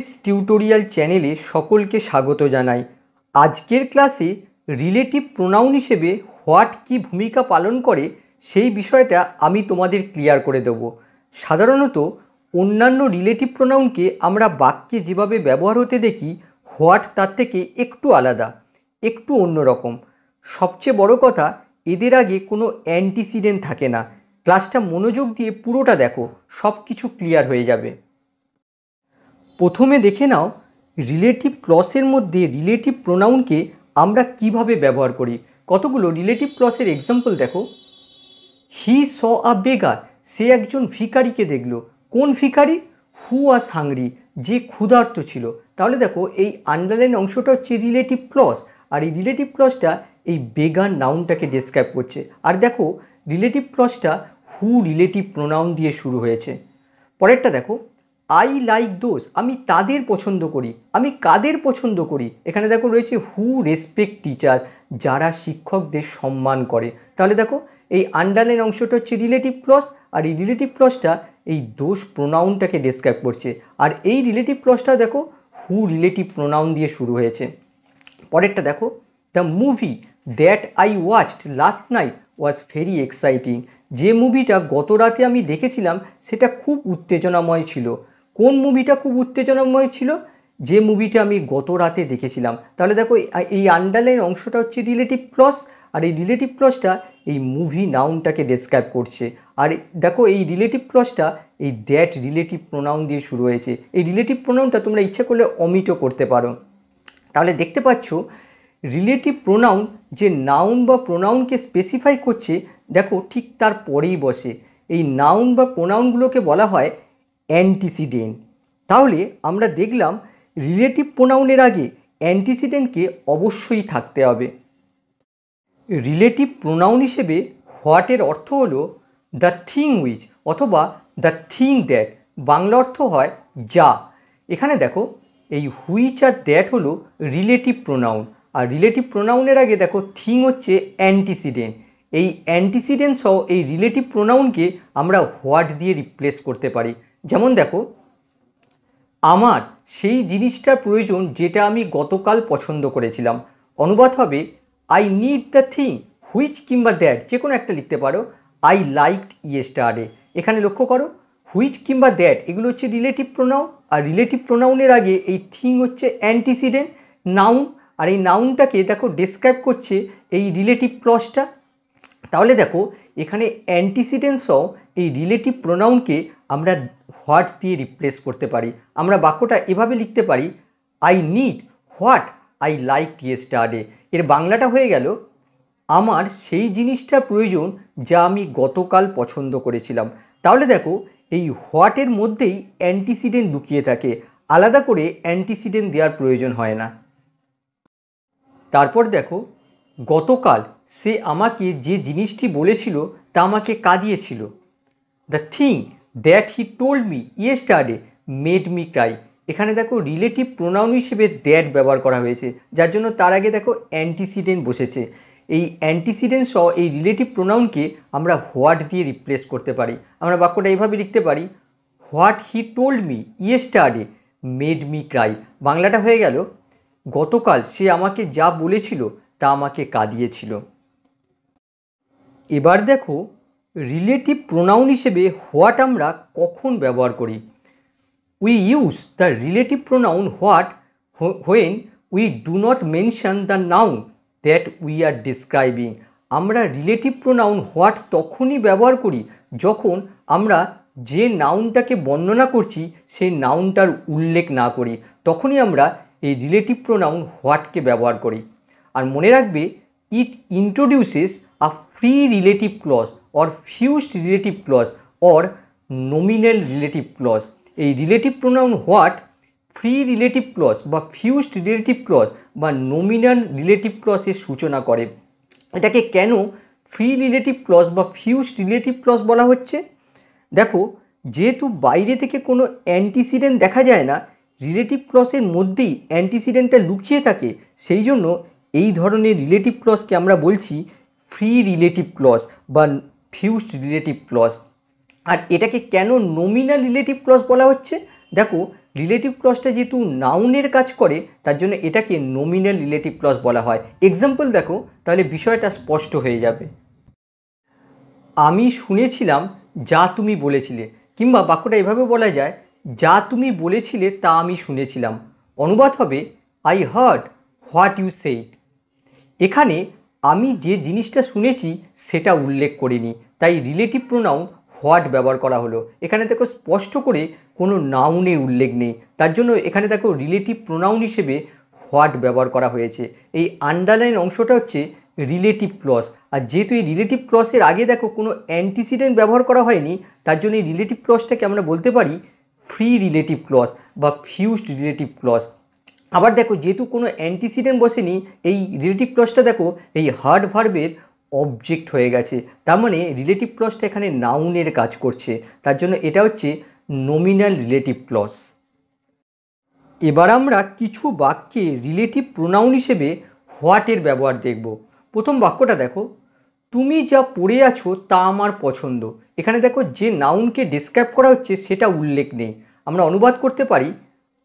S tutorial চ্যানেলে সকলকে স্বাগত জানাই। আজকের ক্লাসে রিলেটিভ প্রোনাউন হিসেবে হোয়াট কি ভূমিকা পালন করে সেই বিষয়টা আমি তোমাদের ক্লিয়ার করে দেব। সাধারণত অন্যান্য রিলেটিভ প্রোনাউনকে আমরা বাক্যে যেভাবে ব্যবহার হতে দেখি, হোয়াট তার থেকে একটু আলাদা, একটু অন্যরকম। সবচেয়ে বড় কথা, এদের আগে কোনো অ্যান্টিসিডেন্ট থাকে না। ক্লাসটা মনোযোগ দিয়ে পুরোটা দেখো, সব কিছু ক্লিয়ার হয়ে যাবে। প্রথমে দেখে নাও রিলেটিভ ক্লসের মধ্যে রিলেটিভ প্রোনাউনকে আমরা কিভাবে ব্যবহার করি। কতগুলো রিলেটিভ ক্লসের এক্সাম্পল দেখো। হি স আ বেগার, সে একজন ভিখারিকে দেখলো। কোন ভিখারি? হু ওয়াজ হাংরি, যে ক্ষুধার্ত ছিল। তাহলে দেখো এই আন্ডারলাইন অংশটা হচ্ছে রিলেটিভ ক্লস, আর এই রিলেটিভ ক্লসটা এই বেগার নাউনটাকে ডেসক্রাইব করছে। আর দেখো রিলেটিভ ক্লসটা হু রিলেটিভ প্রোনাউন দিয়ে শুরু হয়েছে। পরেরটা দেখো, আই লাইক দোজ, আমি তাদের পছন্দ করি। আমি কাদের পছন্দ করি? এখানে দেখো রয়েছে হু রেসপেক্ট টিচার, যারা শিক্ষকদের সম্মান করে। তাহলে দেখো এই আন্ডারলাইন অংশটা হচ্ছে রিলেটিভ ক্লস, আর এই রিলেটিভ ক্লসটা এই দোজ প্রোনাউনটাকে ডেসক্রাইব করছে। আর এই রিলেটিভ ক্লসটা দেখো হু রিলেটিভ প্রোনাউন দিয়ে শুরু হয়েছে। পরেরটা দেখো, the movie that I watched last night was very exciting, যে মুভিটা গত রাতে আমি দেখেছিলাম সেটা খুব উত্তেজনাময় ছিল। কোন মুভিটা খুব উত্তেজনাময় ছিল? যে মুভিটা আমি গত রাতে দেখেছিলাম। তাহলে দেখো এই আন্ডারলাইন অংশটা হচ্ছে রিলেটিভ ক্লস, আর এই রিলেটিভ ক্লসটা এই মুভি নাউনটাকে ডেসক্রাইব করছে। আর দেখো এই রিলেটিভ ক্লসটা এই দ্যাট রিলেটিভ প্রোনাউন দিয়ে শুরু হয়েছে। এই রিলেটিভ প্রোনাউনটা তোমরা ইচ্ছা করলে অমিটও করতে পারো। তাহলে দেখতে পাচ্ছ রিলেটিভ প্রোনাউন যে নাউন বা প্রোনাউনকে স্পেসিফাই করছে, দেখো ঠিক তার পরেই বসে। এই নাউন বা প্রোনাউনগুলোকে বলা হয় অ্যান্টিসিডেন্ট। তাহলে আমরা দেখলাম রিলেটিভ প্রোনাউনের আগে অ্যান্টিসিডেন্টকে অবশ্যই থাকতে হবে। রিলেটিভ প্রোনাউন হিসেবে হোয়াটের অর্থ হলো দ্য থিং উইচ অথবা দ্য থিং দ্যাট, বাংলা অর্থ হয় যা। এখানে দেখো এই হুইচ আর দ্যাট হলো রিলেটিভ প্রোনাউন, আর রিলেটিভ প্রোনাউনের আগে দেখো থিং হচ্ছে অ্যান্টিসিডেন্ট। এই অ্যান্টিসিডেন্ট সহ এই রিলেটিভ প্রোনাউনকে আমরা হোয়াট দিয়ে রিপ্লেস করতে পারি। যেমন দেখো, আমার সেই জিনিসটার প্রয়োজন যেটা আমি গতকাল পছন্দ করেছিলাম। অনুবাদ হবে I need the thing which কিংবা দ্যাট, যে কোনো একটা লিখতে পারো। I liked yesterday. এখানে লক্ষ্য করো হুইচ কিংবা দ্যাট এগুলো হচ্ছে রিলেটিভ প্রোনাউন, আর রিলেটিভ প্রোনাউনের আগে এই থিং হচ্ছে অ্যান্টিসিডেন্ট নাউন, আর এই নাউনটাকে দেখো ডেসক্রাইব করছে এই রিলেটিভ ক্লসটা। তাহলে দেখো এখানে অ্যান্টিসিডেন্ট সহ এই রিলেটিভ প্রোনাউনকে আমরা হোয়াট দিয়ে রিপ্লেস করতে পারি। আমরা বাক্যটা এভাবে লিখতে পারি, I need what I like yesterday. এর বাংলাটা হয়ে গেল, আমার সেই জিনিসটা প্রয়োজন যা আমি গতকাল পছন্দ করেছিলাম। তাহলে দেখো এই হোয়াটের মধ্যেই অ্যান্টিসিডেন্ট লুকিয়ে থাকে, আলাদা করে অ্যান্টিসিডেন্ট দেওয়ার প্রয়োজন হয় না। তারপর দেখো, গতকাল সে আমাকে যে জিনিসটি বলেছিল তা আমাকে কাঁদিয়েছিল। The thing that he told me yesterday made me cry. এখানে দেখো রিলেটিভ প্রোনাউন হিসেবে দ্যাট ব্যবহার করা হয়েছে, যার জন্য তার আগে দেখো অ্যান্টিসিডেন্ট বসেছে। এই অ্যান্টিসিডেন্ট সহ এই রিলেটিভ প্রোনাউনকে আমরা হোয়াট দিয়ে রিপ্লেস করতে পারি। আমরা বাক্যটা এইভাবে লিখতে পারি, what he told me yesterday made me Cry. বাংলাটা হয়ে গেল, গতকাল সে আমাকে যা বলেছিল তা আমাকে কাঁদিয়েছিল। এবার দেখো রিলেটিভ প্রোনাউন হিসেবে হোয়াট আমরা কখন ব্যবহার করি। We use the relative pronoun what when we do not mention the noun that we are describing. আমরা রিলেটিভ প্রোনাউন হোয়াট তখনই ব্যবহার করি যখন আমরা যে নাউনটাকে বর্ণনা করছি সেই নাউনটার উল্লেখ না করি, তখনই আমরা এই রিলেটিভ প্রোনাউন হোয়াটকে ব্যবহার করি। আর মনে রাখবে, it introduces a free relative clause or fused relative clause or nominal relative clause. এই relative pronoun what free relative clause বা ফিউজড রিলেটিভ ক্লজ বা নমিনাল রিলেটিভ ক্লজের সূচনা করে। এটাকে কেন ফ্রি রিলেটিভ ক্লজ বা ফিউজড রিলেটিভ ক্লজ বলা হচ্ছে? দেখো, যেহেতু বাইরে থেকে কোনো অ্যান্টিসিডেন্ট দেখা যায় না, রিলেটিভ ক্লজের মধ্যেই অ্যান্টিসিডেন্টটা লুকিয়ে থাকে, সেই জন্য এই ধরনের রিলেটিভ ক্লজকে আমরা বলছি ফ্রি রিলেটিভ ক্লজ বা ফিউজড রিলেটিভ ক্লজ। আর এটাকে কেন নমিনাল রিলেটিভ ক্লজ বলা হচ্ছে? দেখো, রিলেটিভ ক্লজটা যেহেতু নাউনের কাজ করে তার জন্য এটাকে নমিনাল রিলেটিভ ক্লজ বলা হয়। এক্সাম্পল দেখো, তাহলে বিষয়টা স্পষ্ট হয়ে যাবে। আমি শুনেছিলাম যা তুমি বলেছিলে, কিংবা বাক্যটা এভাবে বলা যায়, যা তুমি বলেছিলে তা আমি শুনেছিলাম। অনুবাদ হবে I heard what you said. এখানে আমি যে জিনিসটা শুনেছি সেটা উল্লেখ করিনি, তাই রিলেটিভ প্রোনাউন হোয়াট ব্যবহার করা হলো। এখানে দেখো স্পষ্ট করে কোনো নাউনের উল্লেখ নেই, তার জন্য এখানে দেখো রিলেটিভ প্রোনাউন হিসেবে হোয়াট ব্যবহার করা হয়েছে। এই আন্ডারলাইন অংশটা হচ্ছে রিলেটিভ ক্লজ, আর যেহেতু এই রিলেটিভ ক্লজের আগে দেখো কোনো অ্যান্টিসিডেন্ট ব্যবহার করা হয়নি, তার জন্য এই রিলেটিভ ক্লজটাকে আমরা বলতে পারি ফ্রি রিলেটিভ ক্লজ বা ফিউজড রিলেটিভ ক্লজ। আবার দেখো, যেহেতু কোনো অ্যান্টিসিডেন্ট বসেনি, এই রিলেটিভ ক্লজটা দেখো এই হার্ড ভার্বের অবজেক্ট হয়ে গেছে, তার মানে রিলেটিভ ক্লজটা এখানে নাউনের কাজ করছে, তার জন্য এটা হচ্ছে নমিনাল রিলেটিভ ক্লজ। এবার আমরা কিছু বাক্যে রিলেটিভ প্রোনাউন হিসেবে হোয়াটের ব্যবহার দেখব। প্রথম বাক্যটা দেখো, তুমি যা পড়ে আছো তা আমার পছন্দ। এখানে দেখো যে নাউনকে ডিসক্রাইব করা হচ্ছে সেটা উল্লেখ নেই। আমরা অনুবাদ করতে পারি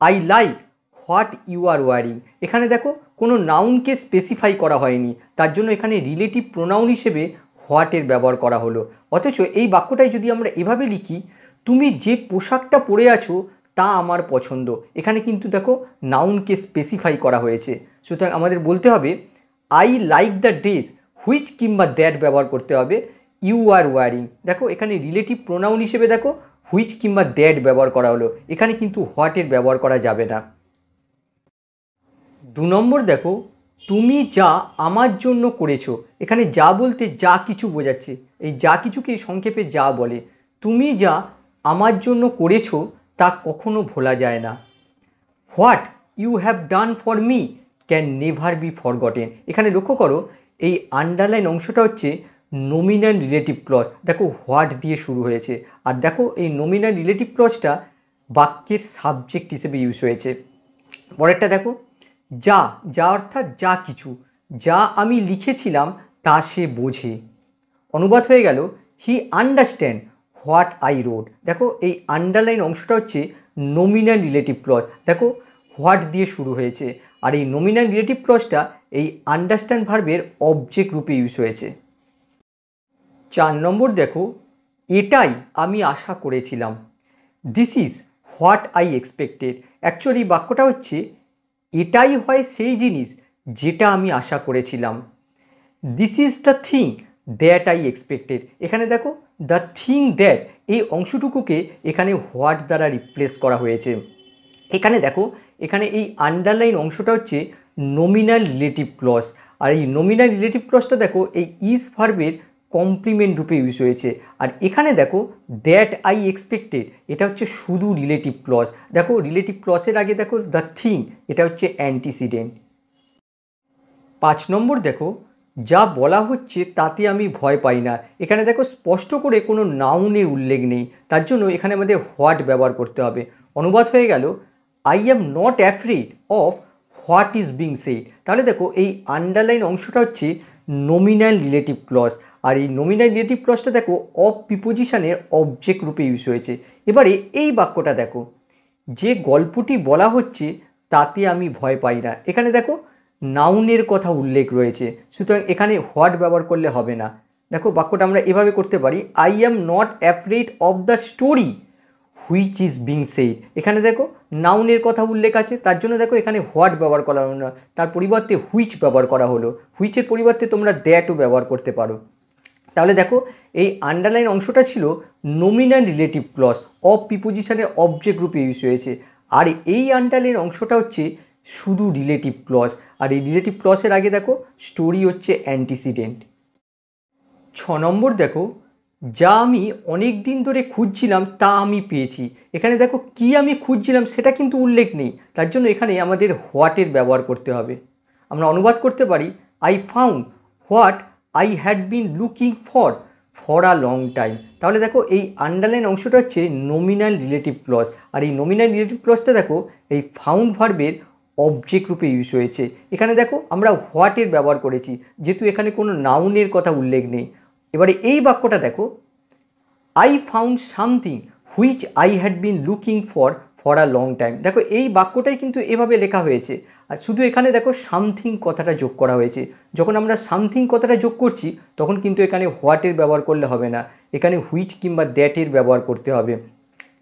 I like what you are wearing. এখানে দেখো কোনো নাউনকে স্পেসিফাই করা হয়নি, তার জন্য এখানে রিলেটিভ প্রোনাউন হিসেবে হোয়াটের ব্যবহার করা হলো। অথচ এই বাক্যটাই যদি আমরা এভাবে লিখি, তুমি যে পোশাকটা পরে আছো তা আমার পছন্দ, এখানে কিন্তু দেখো নাউনকে স্পেসিফাই করা হয়েছে। সুতরাং আমাদের বলতে হবে I like the dress which কিংবা দ্যাট ব্যবহার করতে হবে ইউ আর ওয়ারিং। দেখো এখানে রিলেটিভ প্রোনাউন হিসেবে দেখো হুইচ কিংবা দ্যাট ব্যবহার করা হলো, এখানে কিন্তু হোয়াটের ব্যবহার করা যাবে না। 2 নম্বর দেখো, তুমি যা আমার জন্য করেছো। এখানে যা বলতে যা কিছু বোঝাচ্ছে, এই যা কিছুকে সংক্ষেপে যা বলে। তুমি যা আমার জন্য করেছো তা কখনো ভোলা যায় না। What you have done for me can never be forgotten. এখানে লক্ষ্য করো এই আন্ডারলাইন অংশটা হচ্ছে নমিনাল রিলেটিভ ক্লজ। দেখো হোয়াট দিয়ে শুরু হয়েছে, আর দেখো এই নমিনাল রিলেটিভ ক্লজটা বাক্যের সাবজেক্ট হিসেবে ইউজ হয়েছে। পরেরটা দেখো, যা যা অর্থাৎ যা কিছু, যা আমি লিখেছিলাম তা সে বোঝে। অনুবাদ হয়ে গেল হি আন্ডারস্ট্যান্ড হোয়াট আই রোড। দেখো এই আন্ডারলাইন অংশটা হচ্ছে নমিনাল রিলেটিভ ক্লজ। দেখো হোয়াট দিয়ে শুরু হয়েছে, আর এই নমিনাল রিলেটিভ ক্লজটা এই আন্ডারস্ট্যান্ড ভার্বের অবজেক্ট রূপে ইউজ হয়েছে। 4 নম্বর দেখো, এটাই আমি আশা করেছিলাম। This is what I expected. Actually বাক্যটা হচ্ছে এটাই হয় সেই জিনিস যেটা আমি আশা করেছিলাম। This is the thing that I expected. এখানে দেখো দ্য থিং দ্যাট, এই অংশটুকুকে এখানে হোয়াট দ্বারা রিপ্লেস করা হয়েছে। এখানে দেখো এখানে এই আন্ডারলাইন অংশটা হচ্ছে নমিনাল রিলেটিভ ক্লজ, আর এই নমিনাল রিলেটিভ ক্লজটা দেখো এই ইজ ভার্বের কমপ্লিমেন্ট রূপে ইউজ হয়েছে। আর এখানে দেখো দ্যাট আই এক্সপেক্টেড, এটা হচ্ছে শুধু রিলেটিভ ক্লজ। দেখো রিলেটিভ ক্লজের আগে দেখো দ্য থিং, এটা হচ্ছে অ্যান্টিসিডেন্ট। 5 নম্বর দেখো, যা বলা হচ্ছে তাতে আমি ভয় পাই না। এখানে দেখো স্পষ্ট করে কোনো নাউনের উল্লেখ নেই, তার জন্য এখানে আমাদের হোয়াট ব্যবহার করতে হবে। অনুবাদ হয়ে গেল I am not afraid of what is being shed. তাহলে দেখো এই আন্ডারলাইন অংশটা হচ্ছে নমিনাল রিলেটিভ ক্লজ, আর এই নমিনাল রিলেটিভ ক্লজটা দেখো অফ প্রিপোজিশনের অবজেক্ট রূপে ইউজ হয়েছে। এবারে এই বাক্যটা দেখো, যে গল্পটি বলা হচ্ছে তাতে আমি ভয় পাই না। এখানে দেখো নাউনের কথা উল্লেখ রয়েছে, সুতরাং এখানে হোয়াট ব্যবহার করলে হবে না। দেখো বাক্যটা আমরা এভাবে করতে পারি I am not afraid of the story which is being said. এখানে দেখো নাউনের কথা উল্লেখ আছে, তার জন্য দেখো এখানে হোয়াট ব্যবহার করা হলো না, তার পরিবর্তে হুইচ ব্যবহার করা হলো। হুইচের পরিবর্তে তোমরা দ্যাটও ব্যবহার করতে পারো। তাহলে দেখো এই আন্ডারলাইন অংশটা ছিল নমিনাল রিলেটিভ ক্লজ, অফ প্রিপোজিশনের অবজেক্ট রূপে ইউজ হয়েছে, আর এই আন্ডারলাইন অংশটা হচ্ছে শুধু রিলেটিভ ক্লজ, আর এই রিলেটিভ ক্লজের আগে দেখো স্টোরি হচ্ছে অ্যান্টিসিডেন্ট। 6 নম্বর দেখো, যা আমি অনেক দিন ধরে খুঁজছিলাম তা আমি পেয়েছি। এখানে দেখো কি আমি খুঁজছিলাম সেটা কিন্তু উল্লেখ নেই, তার জন্য এখানে আমাদের হোয়াটের ব্যবহার করতে হবে। আমরা অনুবাদ করতে পারি I found what I had been looking for a long time. তাহলে দেখো এই আন্ডারলাইন অংশটা হচ্ছে নমিনাল রিলেটিভ ক্লজ, আর এই নমিনাল রিলেটিভ ক্লজটা দেখো এই ফাউন্ড ভার্বের অবজেক্ট রূপে ইউজ হয়েছে। এখানে দেখো আমরা হোয়াটের ব্যবহার করেছি, যেহেতু এখানে কোনো নাউনের কথা উল্লেখ নেই। এবারে এই বাক্যটা দেখো, I found something which I had been looking for for a long time. দেখো এই বাক্যটাই কিন্তু এভাবে লেখা হয়েছে, আর শুধু এখানে দেখো সামথিং কথাটা যোগ করা হয়েছে। যখন আমরা সামথিং কথাটা যোগ করছি তখন কিন্তু এখানে হোয়াটের ব্যবহার করলে হবে না, এখানে হুইচ কিংবা দ্যাটের ব্যবহার করতে হবে।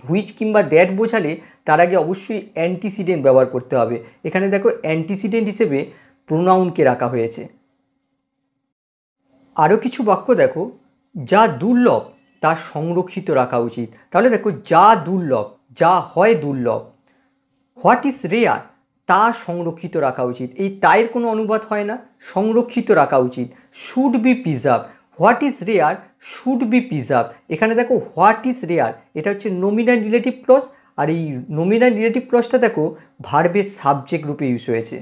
হুইচ কিংবা দ্যাট বোঝালে তার আগে অবশ্যই অ্যান্টিসিডেন্ট ব্যবহার করতে হবে। এখানে দেখো অ্যান্টিসিডেন্ট হিসেবে প্রোনাউনকে রাখা হয়েছে। আরও কিছু বাক্য দেখো, যা দুর্লভ তা সংরক্ষিত রাখা উচিত। তাহলে দেখো যা দুর্লভ, যা হয় দুর্লভ। হোয়াট ইজ রেয়ার, তা সংরক্ষিত রাখা উচিত। এই তায়ের কোনো অনুবাদ হয় না, সংরক্ষিত রাখা উচিত। Should be preserve, what is rare should be preserve. এখানে দেখো হোয়াট ইজ রেয়ার এটা হচ্ছে নমিনাল রিলেটিভ ক্লজ, আর এই নমিনাল রিলেটিভ ক্লজটা দেখো ভার্বের সাবজেক্ট রূপে ইউজ হয়েছে।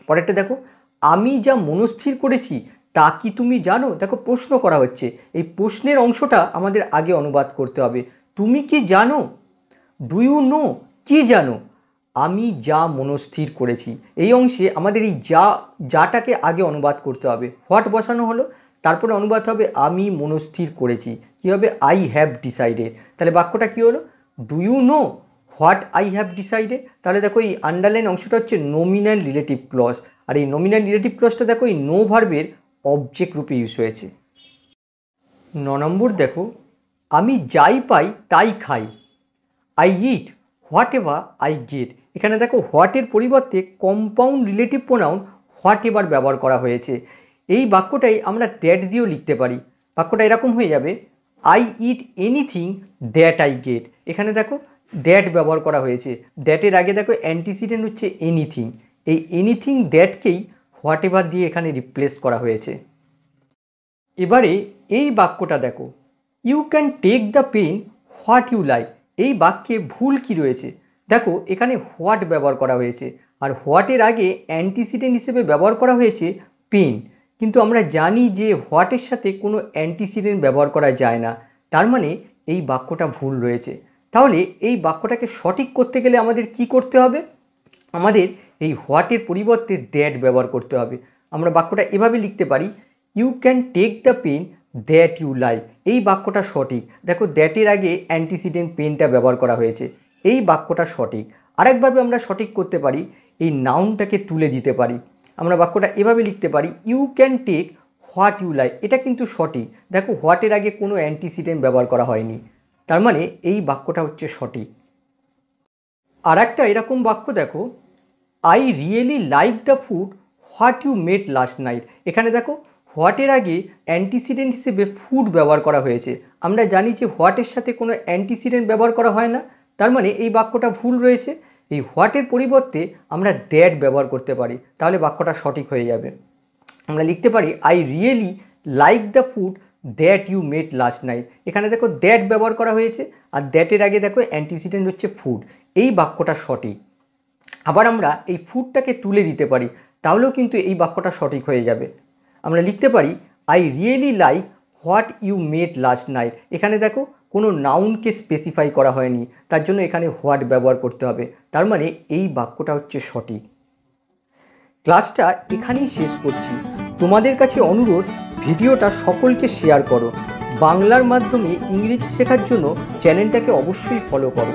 পরেরটা দেখো, আমি যা মনস্থির করেছি তা কি তুমি জানো। দেখো প্রশ্ন করা হচ্ছে, এই প্রশ্নের অংশটা আমাদের আগে অনুবাদ করতে হবে। তুমি কি জানো, ডু ইউ নো, কি জানো। আমি যা মনস্থির করেছি, এই অংশে আমাদের এই যাটাকে আগে অনুবাদ করতে হবে। হোয়াট বসানো হলো, তারপরে অনুবাদ হবে আমি মনস্থির করেছি। কী হবে, আই হ্যাভ ডিসাইডেড। তাহলে বাক্যটা কী হলো, do you know what I have decided. তাহলে দেখো এই আন্ডারলাইন অংশটা হচ্ছে নমিনাল রিলেটিভ ক্লজ, আর এই নমিনাল রিলেটিভ ক্লজটা দেখো এই নো ভার্বের অবজেক্ট রূপে ইউজ হয়েছে। 9 নম্বর দেখো, আমি যাই পাই তাই খাই। I it what ever I get. এখানে দেখো হোয়াটের পরিবর্তে compound relative pronoun what ever ব্যবহার করা হয়েছে। এই বাক্যটাই আমরা দ্যাট দিয়েও লিখতে পারি। বাক্যটা এরকম হয়ে যাবে, I eat anything that I get. এখানে দেখো দ্যাট ব্যবহার করা হয়েছে, দ্যাটের আগে দেখো অ্যান্টিসিডেন্ট হচ্ছে এনিথিং। এই এনিথিং দ্যাটকেই হোয়াট এভার দিয়ে এখানে রিপ্লেস করা হয়েছে। এবারে এই বাক্যটা দেখো, you can take the pen what you like. এই বাক্যে ভুল কি রয়েছে, দেখো এখানে হোয়াট ব্যবহার করা হয়েছে, আর হোয়াটের আগে অ্যান্টিসিডেন্ট হিসেবে ব্যবহার করা হয়েছে পেন। কিন্তু আমরা জানি যে হোয়াটের সাথে কোনো অ্যান্টিসিডেন্ট ব্যবহার করা যায় না, তার মানে এই বাক্যটা ভুল রয়েছে। তাহলে এই বাক্যটাকে সঠিক করতে গেলে আমাদের কি করতে হবে, আমাদের এই হোয়াটের পরিবর্তে দ্যাট ব্যবহার করতে হবে। আমরা বাক্যটা এভাবে লিখতে পারি, you can take the pen that you like. এই বাক্যটা সঠিক। দেখো দ্যাটের আগে অ্যান্টিসিডেন্ট পেনটা ব্যবহার করা হয়েছে, এই বাক্যটা সঠিক। আরেকভাবে আমরা সঠিক করতে পারি, এই নাউনটাকে তুলে দিতে পারি। আমরা বাক্যটা এভাবে লিখতে পারি, you can take what you like. এটা কিন্তু সঠিক, দেখো হোয়াটের আগে কোনো অ্যান্টিসিডেন্ট ব্যবহার করা হয়নি, তার মানে এই বাক্যটা হচ্ছে সঠিক। আর একটা এরকম বাক্য দেখো, I really like the food what you made last night. এখানে দেখো হোয়াটের আগে অ্যান্টিসিডেন্ট হিসেবে ফুড ব্যবহার করা হয়েছে। আমরা জানি যে হোয়াটের সাথে কোনো অ্যান্টিসিডেন্ট ব্যবহার করা হয় না, তার মানে এই বাক্যটা ভুল রয়েছে। এই হোয়াটের পরিবর্তে আমরা দ্যাট ব্যবহার করতে পারি, তাহলে বাক্যটা সঠিক হয়ে যাবে। আমরা লিখতে পারি, I really like the food that you made last night. এখানে দেখো দ্যাট ব্যবহার করা হয়েছে, আর দ্যাটের আগে দেখো অ্যান্টিসিডেন্ট হচ্ছে ফুড, এই বাক্যটা সঠিক। আবার আমরা এই ফুডটাকে তুলে দিতে পারি, তাহলেও কিন্তু এই বাক্যটা সঠিক হয়ে যাবে। আমরা লিখতে পারি, I really like what you made last night. এখানে দেখো কোনো নাউনকে স্পেসিফাই করা হয়নি, তার জন্য এখানে হোয়াট ব্যবহার করতে হবে, তার মানে এই বাক্যটা হচ্ছে সঠিক। ক্লাসটা এখানেই শেষ করছি। তোমাদের কাছে অনুরোধ, ভিডিওটা সকলকে শেয়ার করো। বাংলার মাধ্যমে ইংরেজি শেখার জন্য চ্যানেলটাকে অবশ্যই ফলো করো।